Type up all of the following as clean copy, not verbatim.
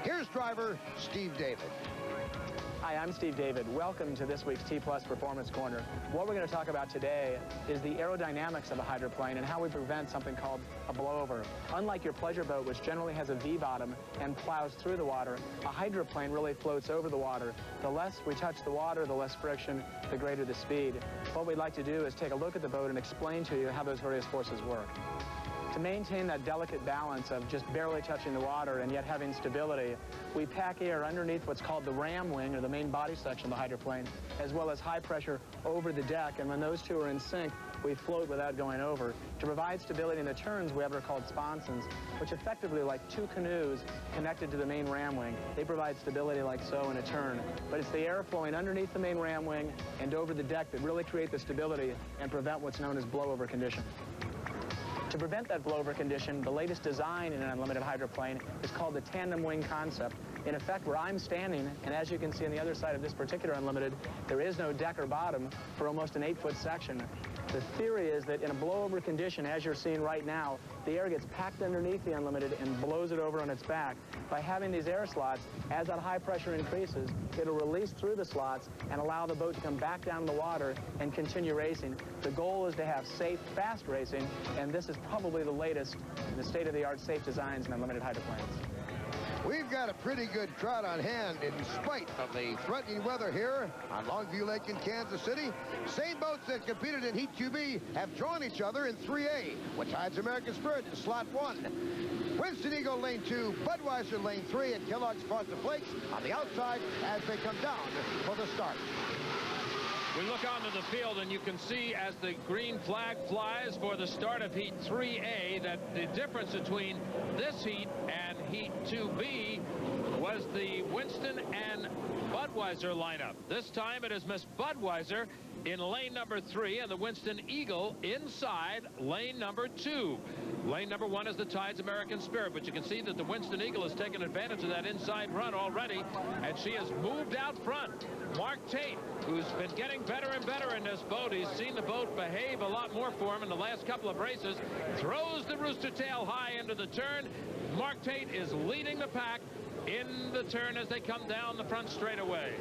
Here's driver Steve David. Hi, I'm Steve David. Welcome to this week's T Plus Performance Corner. What we're going to talk about today is the aerodynamics of a hydroplane and how we prevent something called a blowover. Unlike your pleasure boat, which generally has a V-bottom and plows through the water, a hydroplane really floats over the water. The less we touch the water, the less friction, the greater the speed. What we'd like to do is take a look at the boat and explain to you how those various forces work. To maintain that delicate balance of just barely touching the water and yet having stability, we pack air underneath what's called the ram wing, or the main body section of the hydroplane, as well as high pressure over the deck. And when those two are in sync, we float without going over. To provide stability in the turns, we have what are called sponsons, which effectively are like two canoes connected to the main ram wing. They provide stability like so in a turn. But it's the air flowing underneath the main ram wing and over the deck that really create the stability and prevent what's known as blowover condition. To prevent that blowover condition, the latest design in an unlimited hydroplane is called the tandem wing concept. In effect, where I'm standing, and as you can see on the other side of this particular unlimited, there is no deck or bottom for almost an 8-foot section. The theory is that in a blowover condition, as you're seeing right now, the air gets packed underneath the unlimited and blows it over on its back. By having these air slots, as that high pressure increases, it'll release through the slots and allow the boat to come back down in the water and continue racing. The goal is to have safe, fast racing, and this is probably the latest in the state-of-the-art safe designs in unlimited hydroplanes. We've got a pretty good crowd on hand in spite of the threatening weather here on Longview Lake in Kansas City. Same boats that competed in Heat 2B have joined each other in 3A, with Tides American Spirit in slot 1. Winston Eagle lane 2, Budweiser lane 3, and Kellogg's Frosted Flakes on the outside as they come down for the start. We look onto the field and you can see as the green flag flies for the start of Heat 3A that the difference between this heat and Heat 2B was the Winston and Budweiser lineup. This time it is Miss Budweiser in lane number 3 and the Winston Eagle inside lane number 2. Lane number 1 is the Tides American Spirit, but you can see that the Winston Eagle has taken advantage of that inside run already, and she has moved out front. Mark Tate, who's been getting better and better in this boat, he's seen the boat behave a lot more for him in the last couple of races, throws the rooster tail high into the turn. Mark Tate is leading the pack in the turn as they come down the front straightaway.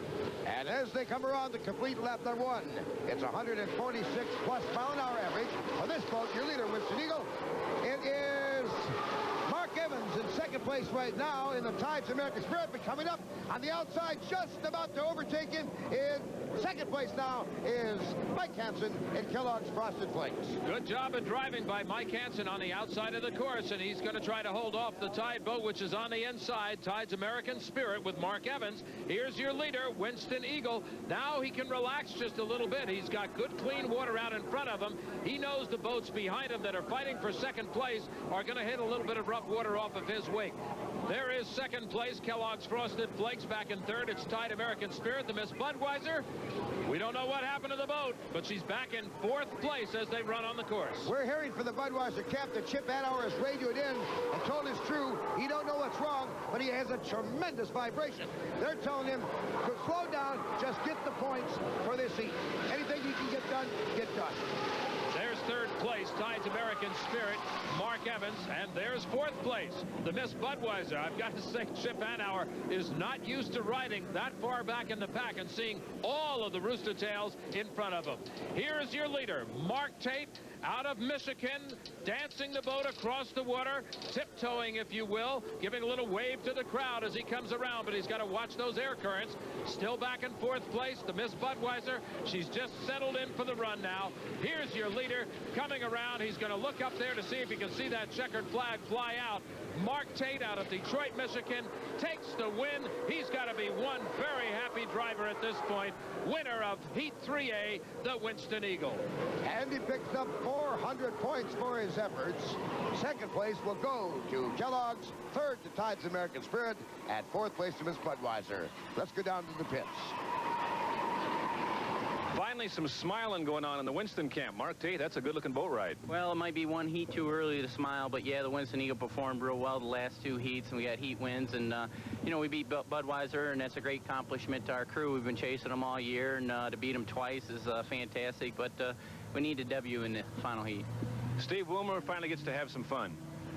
And as they come around the complete lap number 1, it's 146 plus mile-an-hour average for this boat. Your leader, Winston Eagle. It is Mark Evans in second place right now in the Tides American Spirit, but coming up on the outside, just about to overtake him in second place now is Mike Hansen in Kellogg's Frosted Flakes. Good job of driving by Mike Hansen on the outside of the course, and he's going to try to hold off the Tide boat, which is on the inside. Tides American Spirit with Mark Evans. Here's your leader, Winston Eagle. Now he can relax just a little bit. He's got good, clean water out in front of him. He knows the boats behind him that are fighting for second place are going to hit a little bit of rough water off of his wake. There is second place, Kellogg's Frosted Flakes. Back in third, it's Tide American Spirit, the Miss Budweiser. We don't know what happened to the boat, but she's back in fourth place as they run on the course. We're hearing from the Budweiser captain. Chip Hanauer has radioed in and told his crew he don't know what's wrong, but he has a tremendous vibration. They're telling him to slow down, just get the points for this heat. Anything you can get done, get done. There's third place, Tides American Spirit, Mark Evans, and there's fourth place, the Miss Budweiser. I've got to say, Chip Hanauer is not used to riding that far back in the pack and seeing all of the rooster tails in front of him. Here's your leader, Mark Tate, out of Michigan, dancing the boat across the water, tiptoeing, if you will, giving a little wave to the crowd as he comes around, but he's got to watch those air currents. Still back in fourth place, the Miss Budweiser. She's just settled in for the run now. Here's your leader coming around. He's going to look up there to see if he can see that checkered flag fly out. Mark Tate out of Detroit, Michigan, takes the win. He's got to be one very happy driver at this point. Winner of Heat 3A, the Winston Eagle. And he picks up 400 points for his efforts. Second place will go to Kellogg's. Third to Tides American Spirit. At fourth place to Miss Budweiser. Let's go down to the pits. Finally, some smiling going on in the Winston camp. Mark Tate, that's a good-looking boat ride. Well, it might be one heat too early to smile, but yeah, the Winston Eagle performed real well the last two heats, and we got heat wins, and you know, we beat Budweiser, and that's a great accomplishment to our crew. We've been chasing them all year, and to beat them twice is fantastic, but we need a W in the final heat. Steve Wilmer finally gets to have some fun.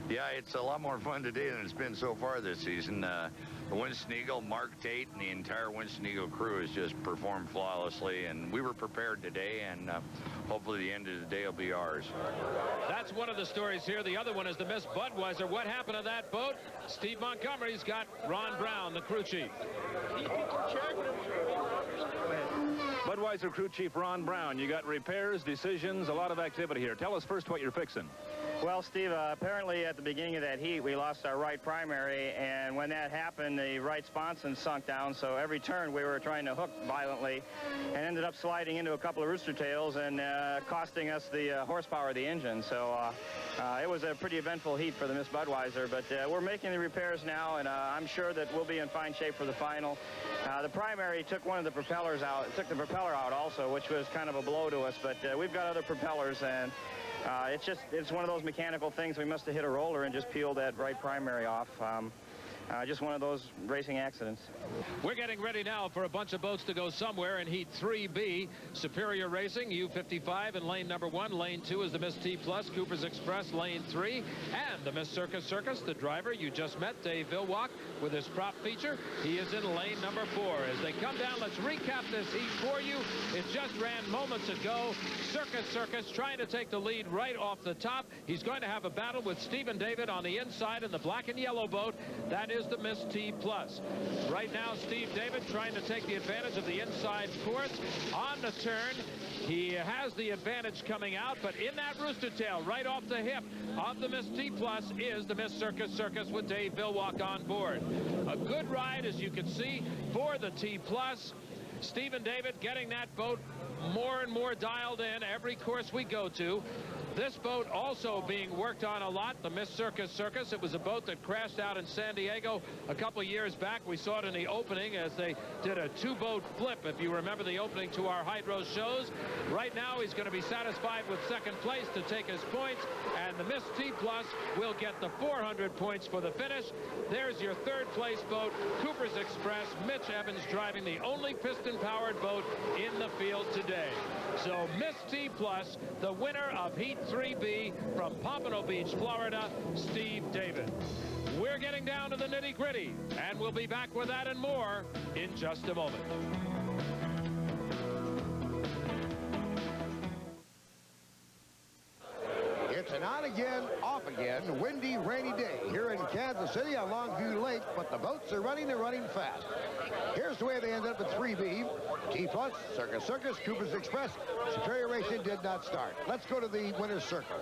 Yeah, it's a lot more fun today than it's been so far this season. The Winston Eagle, Mark Tate, and the entire Winston Eagle crew has just performed flawlessly, and we were prepared today, and hopefully the end of the day will be ours. That's one of the stories here. The other one is the Miss Budweiser. What happened to that boat? Steve Montgomery's got Ron Brown, the crew chief. Budweiser crew chief Ron Brown, you got repairs, decisions, a lot of activity here. Tell us first what you're fixing. Well, Steve, apparently at the beginning of that heat, we lost our right primary, and when that happened, the right sponson sunk down, so every turn we were trying to hook violently and ended up sliding into a couple of rooster tails and costing us the horsepower of the engine. So it was a pretty eventful heat for the Miss Budweiser, but we're making the repairs now, and I'm sure that we'll be in fine shape for the final. The primary took one of the propellers out. It took the propeller out also, which was kind of a blow to us, but we've got other propellers, and it's one of those mechanical things. We must have hit a roller and just peeled that right primary off. Just one of those racing accidents. We're getting ready now for a bunch of boats to go somewhere in Heat 3B. Superior Racing, U55 in lane number 1. Lane 2 is the Miss T Plus, Cooper's Express, lane 3. And the Miss Circus, the driver you just met, Dave Vilwalk, with his prop feature. He is in lane number 4. As they come down, let's recap this heat for you. It just ran moments ago. Circus trying to take the lead right off the top. He's going to have a battle with Stephen David on the inside in the black and yellow boat. That is the Miss T Plus. Right now, Steve David trying to take the advantage of the inside course. On the turn, he has the advantage coming out, but in that rooster tail, right off the hip of the Miss T Plus, is the Miss Circus with Dave Vilwalk on board. A good ride, as you can see, for the T Plus. Stephen David getting that boat more and more dialed in every course we go to. This boat also being worked on a lot, the Miss Circus. It was a boat that crashed out in San Diego a couple of years back. We saw it in the opening as they did a 2-boat flip, if you remember the opening to our Hydro shows. Right now, he's going to be satisfied with second place to take his points, and the Miss T Plus will get the 400 points for the finish. There's your third place boat, Cooper's Express. Mitch Evans driving the only piston-powered boat in the field today. So Miss T Plus, the winner of Heat 3B from Pompano Beach, Florida, Steve David. We're getting down to the nitty-gritty, and we'll be back with that and more in just a moment. It's an on again, off again, windy, rainy day here in Kansas City on Longview Lake, but the boats are running fast. Here's the way they ended up at 3B. T Plus, Circus, Cooper's Express. Superior Racing did not start. Let's go to the winner's circle.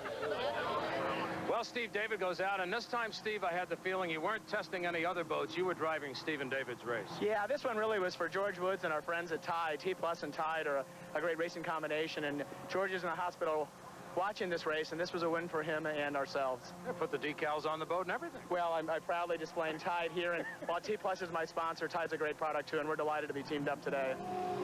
Well, Steve David goes out, and this time, Steve, I had the feeling you weren't testing any other boats. You were driving Stephen David's race. Yeah, this one really was for George Woods and our friends at Tide. T Plus and Tide are a great racing combination, and George is in the hospital watching this race, and this was a win for him and ourselves. Yeah, put the decals on the boat and everything. Well, I'm proudly displaying Tide here, and while T Plus is my sponsor, Tide's a great product too, and we're delighted to be teamed up today.